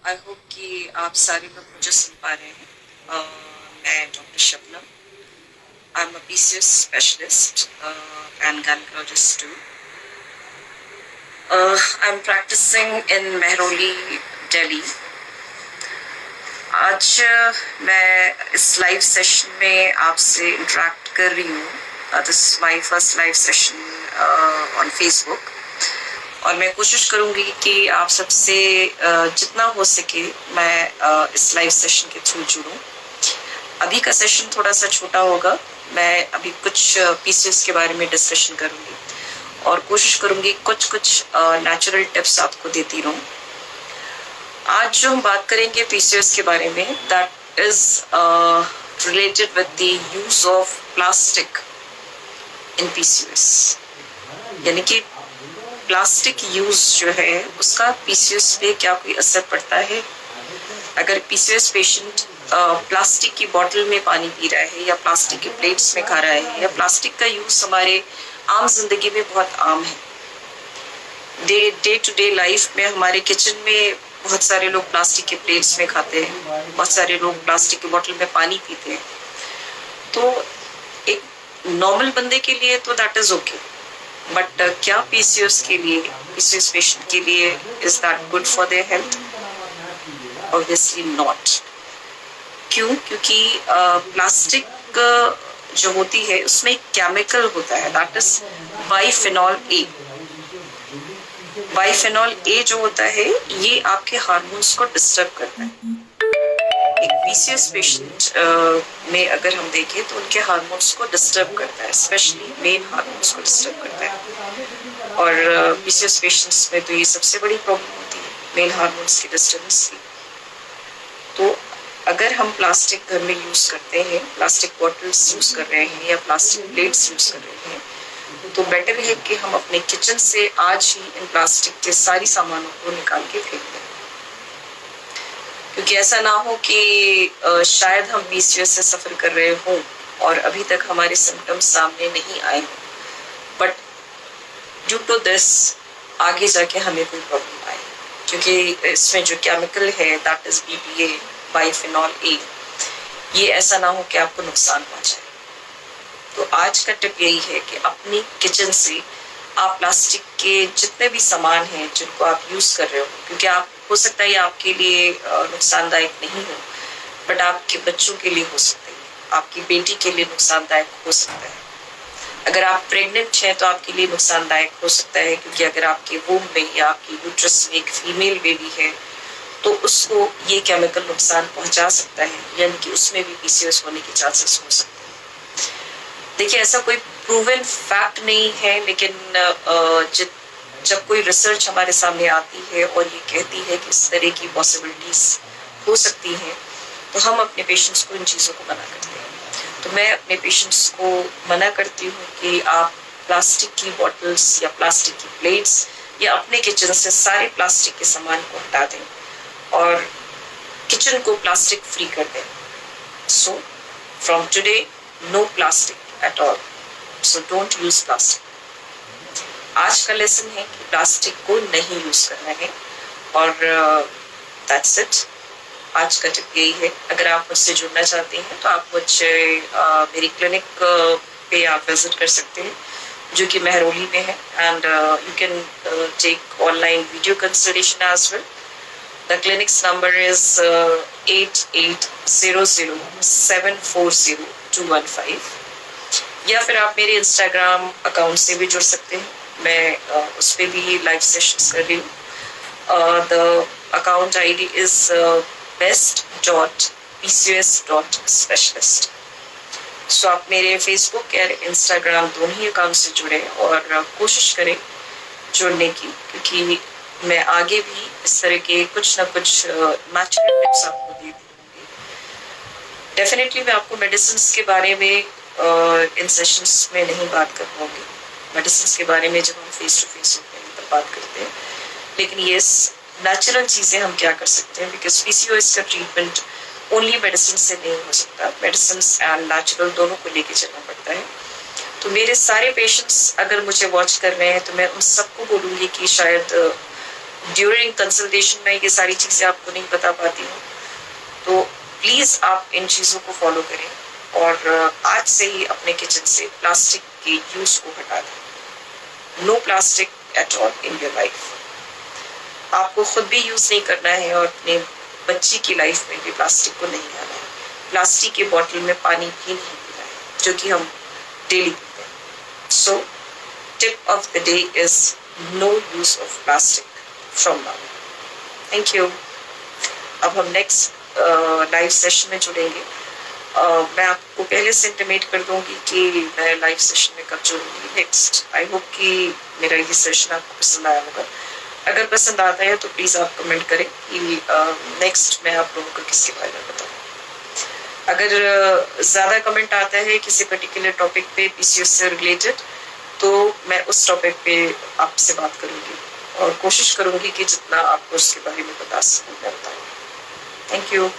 I hope कि आप सारे लोग मुझे सुन पा रहे हैं। मैं doctor Shabnam. I am a PCOS specialist and gynecologist too. I'm practicing in Mehroli, Delhi. आज मैं इस लाइव सेशन में आपसे इंटरेक्ट कर रही हूँ। This is my first live session on Facebook और मैं कोशिश करूंगी कि आप सबसे जितना हो सके मैं इस लाइव सेशन के थ्रू जुड़ूं। अभी का सेशन थोड़ा सा छोटा होगा। मैं अभी कुछ PCOS के बारे में डिस्कशन करूंगी और कोशिश करूंगी कुछ नेचुरल टिप्स आपको देती रहूं। आज जो हम बात करेंगे PCOS के बारे में, that is related with the use of plastic in PCOS। यानी कि प्लास्टिक यूज जो है उसका PCOS पे क्या कोई असर पड़ता है। अगर PCOS पेशेंट प्लास्टिक की बोतल में पानी पी रहा है या प्लास्टिक के प्लेट्स में खा रहा है, या प्लास्टिक का यूज हमारे आम जिंदगी में बहुत आम है। डे टू डे लाइफ में हमारे किचन में बहुत सारे लोग प्लास्टिक के प्लेट्स में खाते हैं, बहुत सारे लोग प्लास्टिक की बोतल में पानी पीते हैं। तो एक नॉर्मल बंदे के लिए तो दैट इज ओके, बट क्या PCOS के लिए, PCOS पेशेंट के लिए is that good for their health? Obviously not. क्यों? क्योंकि प्लास्टिक जो होती है उसमें एक केमिकल होता है, दैट इज बाइफेनॉल ए। बाइफेनॉल ए जो होता है ये आपके हार्मोन्स को डिस्टर्ब करता है। एक PCOS पेशेंट में अगर हम देखें तो उनके हार्मोन्स को डिस्टर्ब करता है, स्पेशली मेन हार्मोन्स को डिस्टर्ब करता है। और PCOS पेशेंट्स में तो ये सबसे बड़ी प्रॉब्लम होती है, मेल हार्मोन्स की डिस्टर्बेंस की। तो अगर हम प्लास्टिक घर में यूज करते हैं, प्लास्टिक बॉटल्स यूज कर रहे हैं या प्लास्टिक प्लेट्स यूज कर रहे हैं, तो बेटर है कि हम अपने किचन से आज ही इन प्लास्टिक के सारी सामानों को निकाल के फेंक दें। क्योंकि ऐसा ना हो कि शायद हम PCOS से सफर कर रहे हों और अभी तक हमारे सिम्टम्स सामने नहीं आए हों, बट ड्यू टू दिस आगे जाके हमें कोई प्रॉब्लम आए। क्योंकि इसमें जो केमिकल है दैट इज BPA, बाइफेनॉल ए, ये ऐसा ना हो कि आपको नुकसान पहुंचाए। तो आज का टिप यही है कि अपनी किचन से आप प्लास्टिक के जितने भी सामान हैं जिनको आप यूज कर रहे हो, क्योंकि आप हो सकता है आपके लिए नुकसानदायक नहीं हो, बट आपके बच्चों के लिए हो सकता है, आपकी बेटी के लिए नुकसानदायक हो सकता है। अगर आप प्रेग्नेंट हैं तो आपके लिए नुकसानदायक हो सकता है, क्योंकि अगर आपके वूम में या आपकी यूट्रस में एक फीमेल बेबी है तो उसको ये केमिकल नुकसान पहुंचा सकता है, यानी कि उसमें भी PCOS होने के चांसेस हो सकते हैं। देखिए, ऐसा कोई प्रूवन फैक्ट नहीं है, लेकिन जब कोई रिसर्च हमारे सामने आती है और ये कहती है कि इस तरह की पॉसिबिलिटीज हो सकती हैं, तो हम अपने पेशेंट्स को इन चीज़ों को मना करते हैं। तो मैं अपने पेशेंट्स को मना करती हूँ कि आप प्लास्टिक की बॉटल्स या प्लास्टिक की प्लेट्स या अपने किचन से सारे प्लास्टिक के सामान को हटा दें और किचन को प्लास्टिक फ्री कर दें। So from today no plastic at all, so don't use plastic. आज का लेसन है कि प्लास्टिक को नहीं यूज करना है और दैट्स इट। आज का टिप यही है। अगर आप मुझसे जुड़ना चाहते हैं तो आप मुझे मेरी क्लिनिक पे आप विजिट कर सकते हैं, जो कि मेहरोली में है, and you can take online video consultation as well. The clinics number is 8800740215, या फिर आप मेरे इंस्टाग्राम अकाउंट से भी जुड़ सकते हैं। मैं उस पर भी लाइव सेशंस कर रही हूँ। The account ID is best.pcos.specialist। सो आप मेरे फेसबुक या इंस्टाग्राम दोनों ही अकाउंट से जुड़े और कोशिश करें जुड़ने की, क्योंकि मैं आगे भी इस तरह के कुछ ना कुछ नेचुरल टिप्स आपको दे दूंगी। डेफिनेटली मैं आपको मेडिसिन के बारे में इन सेशंस में नहीं बात कर पाऊंगी। मेडिसिन के बारे में जब हम फेस टू फेस होते हैं तब बात करते हैं, लेकिन ये नेचुरल चीज़ें हम क्या कर सकते हैं, बिकॉज PCOS का ट्रीटमेंट ओनली मेडिसिन से नहीं हो सकता, मेडिसिन एंड नेचुरल दोनों को लेके चलना पड़ता है। तो मेरे सारे पेशेंट्स अगर मुझे वॉच कर रहे हैं तो मैं उन सबको बोलूँगी कि शायद ड्यूरिंग कंसल्टेशन में ये सारी चीज़ें आपको नहीं बता पाती हूँ, तो प्लीज़ आप इन चीज़ों को फॉलो करें और आज से ही अपने किचन से प्लास्टिक के यूज़ को हटा दें। No plastic at all in your life. आपको खुद भी यूज़ नहीं करना है और अपने बच्ची की लाइफ में भी प्लास्टिक को नहीं लाना है। प्लास्टिक के बॉटल में पानी भी नहीं पीना है, जो कि हम डेली पीते हैं। So tip of the day is no use of plastic from now. Thank you. अब हम नेक्स्ट लाइव सेशन में जुड़ेंगे। मैं आपको पहले से इंटीमेट कर दूंगी कि मैं लाइव सेशन में कब जुड़ूंगी नेक्स्ट। आई होप कि मेरा ये सेशन आपको पसंद आया होगा। अगर पसंद आता है तो प्लीज़ आप कमेंट करें कि नेक्स्ट मैं आप लोगों को किसके बारे में बताऊँ। अगर ज़्यादा कमेंट आता है किसी पर्टिकुलर टॉपिक पे पीसीओएस से रिलेटेड, तो मैं उस टॉपिक पे आपसे बात करूँगी और कोशिश करूँगी कि जितना आपको उसके बारे में बता सकूँ मैं बताऊँ। Thank you.